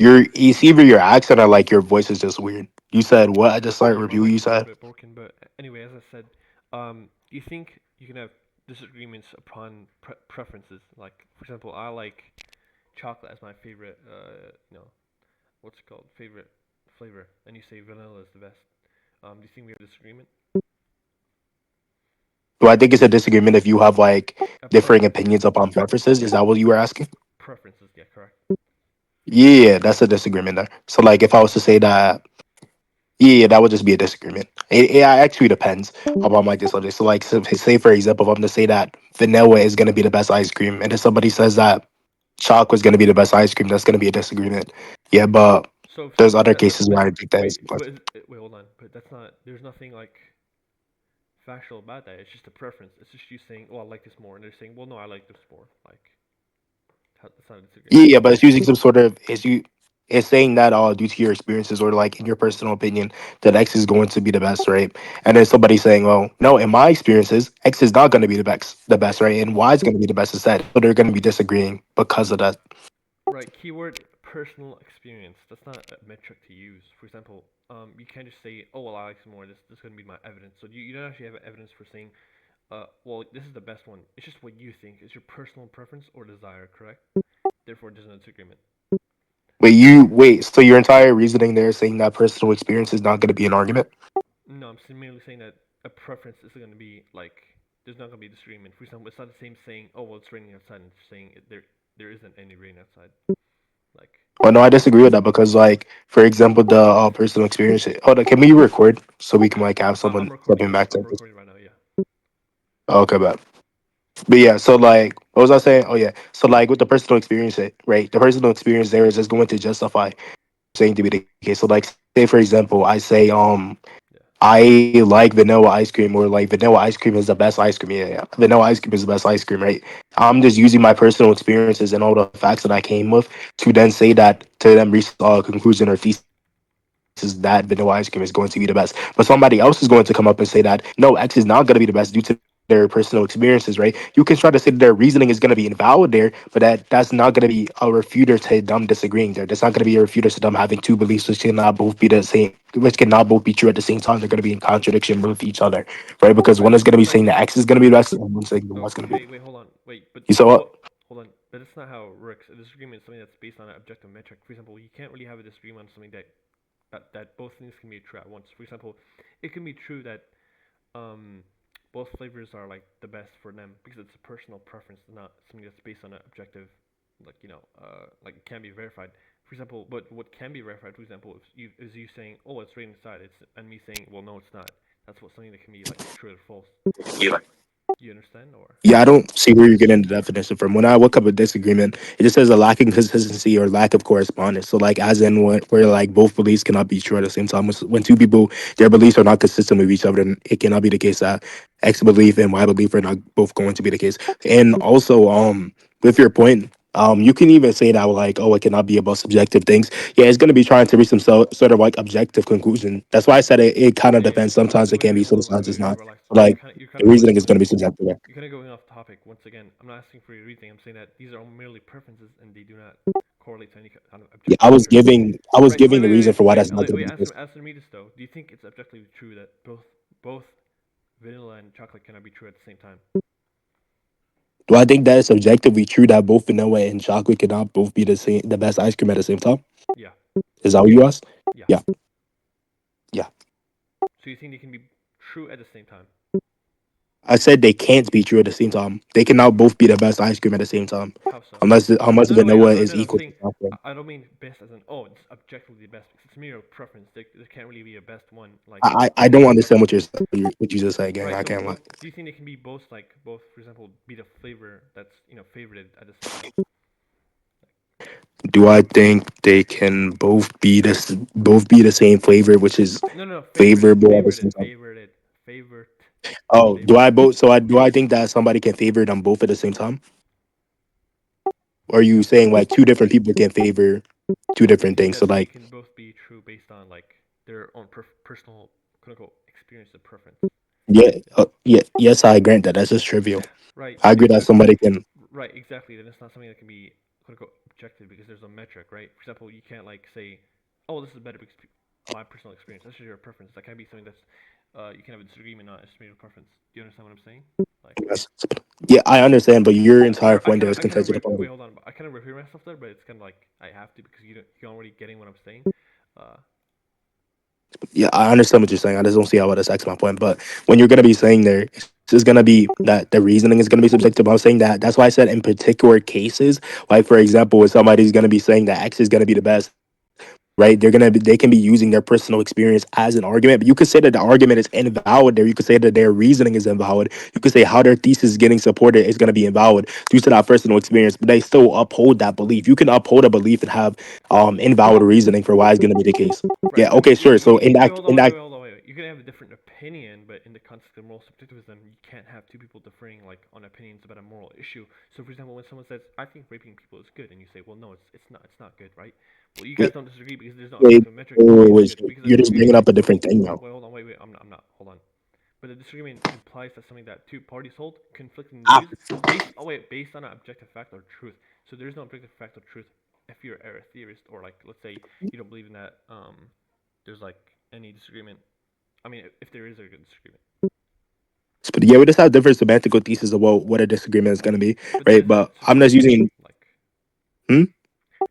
it's either your accent or like your voice is just weird. You said what? I just started Yeah, my review. mic You is a little said. bit broken, but anyway, as I said, do you think you can have disagreements upon preferences? Like, for example, I like chocolate as my favorite, what's it called, favorite flavor, and you say vanilla is the best. Do you think we have a disagreement? Do I think it's a disagreement if you have like differing Preferences. opinions upon preferences? Is that what you were asking? Preferences, yeah, correct. Yeah, that's a disagreement there. So like if I was to say that, yeah, that would just be a disagreement. It actually depends upon like this subject. So like say for example, if I'm to say that vanilla is gonna be the best ice cream, and if somebody says that chocolate is gonna be the best ice cream, that's gonna be a disagreement. Yeah, but So there's other cases but where I think that wait, is plus. wait, hold on. But that's not. There's nothing like factual about that. It's just a preference. It's just you saying, "Oh, I like this more," and they're saying, "Well, no, I like this more." Like, that's not a Yeah, disagreement. yeah, but it's using some sort of it's saying that due to your experiences or like in your personal opinion that X is going to be the best, right? And then somebody saying, "Well, no, in my experiences, X is not going to be the best, right? And Y is going to be the best instead." So they're going to be disagreeing because of that. Right. Keyword personal experience. That's not a metric to use. For example, you can't just say, "Oh, well, I like some more. This is gonna be my evidence." So you don't actually have evidence for saying, well, this is the best one. It's just what you think. It's your personal preference or desire, correct? Therefore, there's no disagreement. Wait, so your entire reasoning there is saying that personal experience is not going to be an argument? No, I'm merely saying that a preference is going to be like there's not going to be disagreement. For example, it's not the same saying, "Oh, well, it's raining outside," and saying there isn't any rain outside. Like, Well, no, I disagree with that because, like, for example, the personal experience. Hold on, can we record so we can like have someone I'm recording. stepping back to I'm this? recording right now. Yeah. Okay, but yeah, so like, what was I saying? Oh yeah, so like with the personal experience, right? The personal experience there is just going to justify saying to be the case. So like, say for example, I say Yeah. I like vanilla ice cream, or like vanilla ice cream is the best ice cream. Yeah, yeah. Vanilla ice cream is the best ice cream, right? I'm just using my personal experiences and all the facts that I came with to then say that to them reach a conclusion or thesis that vanilla ice cream is going to be the best. But somebody else is going to come up and say that no, X is not going to be the best due to their personal experiences, right? You can try to say that their reasoning is going to be invalid there, but that's not going to be a refuter to them disagreeing there. That's not going to be a refuter to them having two beliefs which cannot both be the same, which cannot both be true at the same time. They're going to be in contradiction with each other, right? Because one is going to be saying that X is going to be the best, and one saying the Y is going to be the best. Okay. Wait. Hold on. Wait. You But saw what? hold on. But that's not how it works. A disagreement is something that's based on an objective metric. For example, you can't really have a disagreement on something that both things can be true at once. For example, it can be true that um, both flavors are like the best for them because it's a personal preference, not something that's based on an objective, like it can be verified. For example, but what can be verified, for example, is you saying, "Oh, it's right inside," it's and me saying, "Well, no, it's not." That's what something that can be like true or false. You understand, or Yeah, I don't see where you're getting the definition from. When I look up a disagreement, it just says a lacking consistency or lack of correspondence. So, like, as in where like both beliefs cannot be true at the same time. When two people, their beliefs are not consistent with each other, then it cannot be the case that X belief and Y belief are not both going to be the case. And also, with your point, you can even say that like, oh, it cannot be about subjective things. Yeah, it's going to be trying to reach some sort of like objective conclusion. That's why I said it kind of depends. Sometimes it can be, hold on, sometimes it's wait, not. relax. Like, You're kind the of going reasoning is going to be subjective. you're kind of going off topic once again. I'm not asking for your reasoning. I'm saying that these are merely preferences and they do not correlate to any kind of Yeah, objective metric. I was Right. giving the reason for why that's not going to be the case. Answer me this though. Do you think it's objectively true that both vanilla and chocolate cannot be true at the same time? Do I think that it's objectively true that both vanilla and chocolate cannot both be the best ice cream at the same time? Yeah. Is that what you asked? Yeah. Yeah, yeah. So you think they can be true at the same time? I said they can't be true at the same time. They cannot both be the best ice cream at the same time, How so? unless No, no, wait. vanilla is No. I'm equal to saying chocolate. I don't mean best as in oh, it's objectively the best because it's mere preference. There can't really be a best one. Like I don't understand what you just said, gang. right. I So can't lie. do you think they can be both like both? For example, be the flavor that's favorited at the same time? Do I think they can both be the same flavor, which is No, no, no. favorable at the same time? Favorite, Oh, do favorite. I both? So do I think that somebody can favor them both at the same time? Or are you saying like two different people can favor two Do you different think things? So that they like, can both be true based on like their own personal quote unquote experience of preference? yeah, yes, I grant that. That's just trivial. Right. I agree that somebody can. Right. Exactly. Then it's not something that can be quote unquote objective because there's a metric, right? For example, you can't like say, oh, this is better because my personal experience. That's just your preference. That can't be something that's you can have a disagreement on estimated preference. Do you understand what I'm saying? Like, Yes. Yeah, I understand, but your entire I point kind there of is contingent wait, upon. hold on. I kind of repeat myself there, but it's kind of like I have to because you're already getting what I'm saying. Uh, Yeah, I understand what you're saying. I just don't see how it affects my point. But when you're gonna be saying there, it's just gonna be that the reasoning is gonna be subjective. I'm saying that that's why I said in particular cases, like for example, if somebody's gonna be saying that X is gonna be the best, right? They can be using their personal experience as an argument, but you could say that the argument is invalid there. You could say that their reasoning is invalid. You could say how their thesis is getting supported is going to be invalid due to that personal experience, but they still uphold that belief. You can uphold a belief and have invalid reasoning for why it's going to be the case. right, Yeah, but okay, sure. So wait, hold on, in that hold on, wait. You can have a different opinion, but in the context of moral subjectivism, you can't have two people differing like on opinions about a moral issue. So, for example, when someone says, "I think raping people is good," and you say, "Well, no, it's not good, right?" Well, you guys wait, don't disagree because there's no wait, objective metric to say it's good because the you're just disagreement. bringing up a different thing now. Wait, hold on, wait. I'm not. Hold on. But the disagreement implies that something that two parties hold conflicting Ah, views based on an objective fact or truth. So there is no objective fact or truth if you're a theorist or like let's say you don't believe in that there's like any disagreement. I mean, if there is a good disagreement, but yeah, we just have different semantical theses about what a disagreement is going to be, but that right? isn't But I'm just subjective. using. Like, Hmm?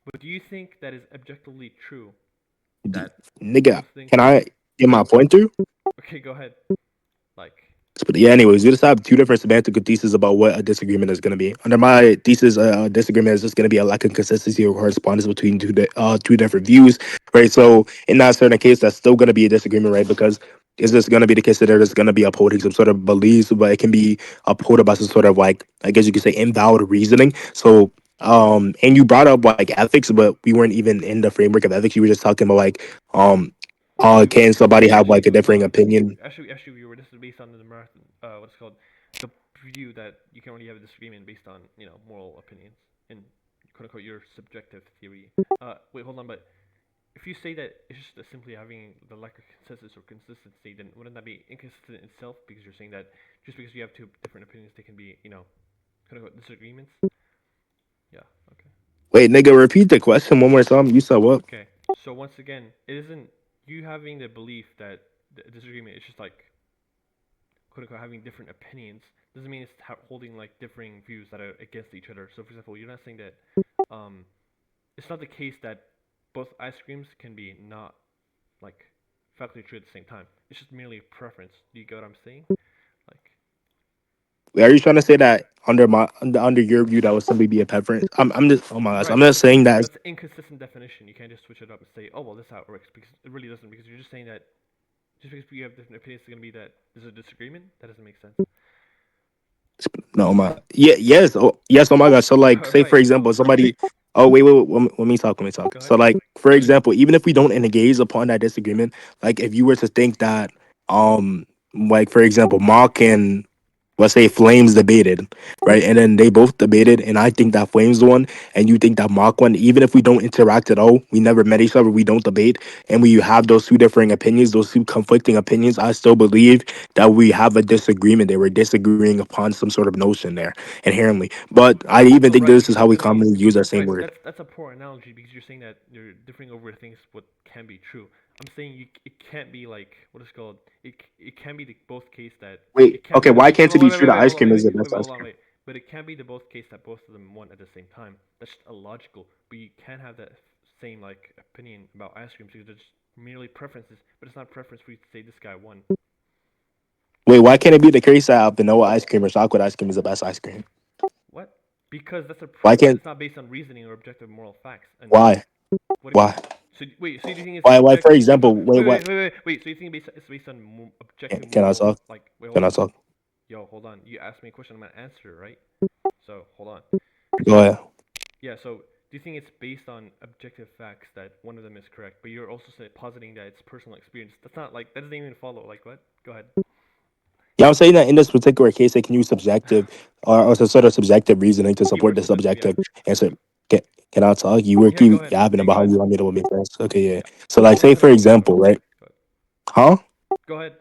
but do you think that is objectively true that Nigga, both things? can I get my point through? Okay, go ahead. Like, But yeah, anyways, we just have two different semantic theses about what a disagreement is going to be. Under my thesis, a disagreement is just going to be a lack of consistency or correspondence between two different views, right? So in that certain case, that's still going to be a disagreement, right? Because is this going to be the case that there's going to be upholding some sort of beliefs, but it can be upholded by some sort of like, I guess you could say, invalid reasoning. So and you brought up like ethics, but we weren't even in the framework of ethics. You were just talking about like um can somebody have like a differing opinion. actually, we were. This is based on the marathon. What's it called? The view that you can only have a disagreement based on moral opinions and quote unquote your subjective theory. Wait, hold on, but if you say that it's just simply having the lack of consensus or consistency, then wouldn't that be inconsistent in itself? Because you're saying that just because you have two different opinions, they can be quote unquote disagreements. Yeah. Okay. Wait, nigga, repeat the question one more time. You said what? Okay. So once again, it isn't you having the belief that the disagreement is just like quote unquote having different opinions doesn't mean it's holding like differing views that are against each other. So for example, you're not saying that um, it's not the case that both ice creams can be not like factually true at the same time. It's just merely a preference. Do you get what I'm saying? Like Are you trying to say that under your view that would simply be a preference? I'm just oh my gosh, right, I'm but just saying that. that's an inconsistent definition. You can't just switch it up and say, oh well, this is how it works because it really doesn't. Because you're just saying that just because you have different opinions, it's gonna be that there's a disagreement. That doesn't make sense. No, my yeah, yes, oh yes, oh my gosh. So like, say for Right. So example, somebody. Oh wait, let me talk. go So ahead. like, for example, even if we don't engage upon that disagreement, like if you were to think that, like for example, Mark and let's say Flames debated, right? And then they both debated, and I think that Flames won, and you think that Mark won. Even if we don't interact at all, we never met each other, we don't debate, and we have those two differing opinions, those two conflicting opinions, I still believe that we have a disagreement there. We're disagreeing upon some sort of notion there inherently. But I even think Right, this is because how we because commonly use that same right, word. that's a poor analogy because you're saying that you're differing over things what can be true. I'm saying it can't be like what is called it can be the both case that Wait, it can okay, be why can't it be true that ice hold on cream is the wait best ice hold on cream? wait but it can be the both case that both of them won at the same time. That's just illogical. But you can't have that same like opinion about ice cream because it's merely preferences. But it's not preference for you to say this guy won. Wait, why can't it be the case that vanilla ice cream or chocolate ice cream is the best ice cream? What? Because that's a Why preference. can't It's not based on reasoning or objective moral facts. And why? what do you mean? Why? So wait, so you think it's Why for object? So example, wait, what wait. So you think it's based on objective can I moral? talk? Like, wait, hold Can I on. talk? Yo, hold on. You asked me a question. I'm gonna answer, right? So hold on. Go So ahead. yeah. So do you think it's based on objective facts that one of them is correct, but you're also positing that it's personal experience? That's not like that doesn't even follow. Like what? Go ahead. Yeah, I'm saying that in this particular case, they can use subjective or some sort of subjective reasoning to support Keyword the subjective. Yeah. subjective answer. Can, can I talk? You were Yeah. Go keep ahead. yapping Yeah. about Go how ahead. you want me to let me first. Okay, yeah. Yeah. So like, I'll say listen for after you. Go example, ahead. right? Go ahead. Huh? Go ahead.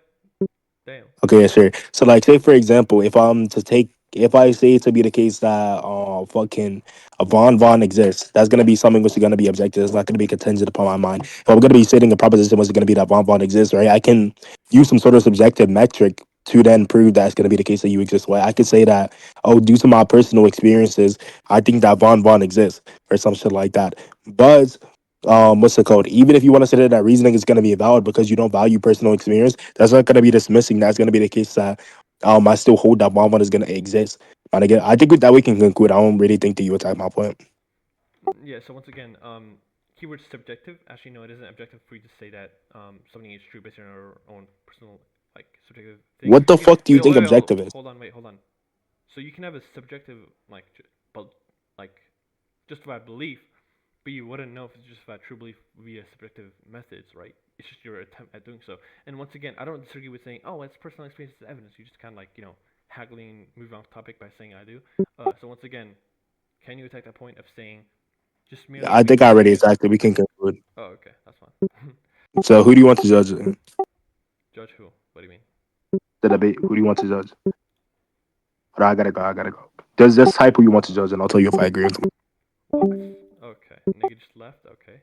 Damn. Okay, yeah, sure. So like, say for example, if I'm to take if I say it to be the case that fucking a Von exists, that's gonna be something which is gonna be objective. It's not gonna be contingent upon my mind. If I'm gonna be stating a proposition which is gonna be that Von exists, right? I can use some sort of subjective metric to then prove that it's gonna be the case that you exist. Why I could say that, oh, due to my personal experiences, I think that Von exists or some shit like that. But what's the code? Even if you want to say that that reasoning is going to be valid because you don't value personal experience, that's not going to be dismissing. That's going to be the case that I still hold that Bon is going to exist. And again, I think with that we can conclude. I don't really think that you attack my point. Yeah. So once again, keyword subjective. Actually, no, it isn't objective for you to say that something is true based on our own personal like subjective thing. What the You fuck do you wait, think wait, wait, objective is? hold on, wait, hold on. So you can have a subjective like, but like justified belief, but you wouldn't know if it's justified true belief via subjective methods, right? It's just your attempt at doing so. And once again, I don't disagree with saying, oh, it's personal experience is evidence. You just kind of like haggling, move on topic by saying I do. So once again, can you attack that point of saying just merely I think I basing already something? attacked it. We can conclude. Oh, okay, that's fine. So who do you want to judge the Judge who? What do you mean? debate? Who do you want to judge? But I gotta go. I gotta go. Just type who you want to judge, and I'll tell you if I agree with them. What? Okay, nigga just left. Okay.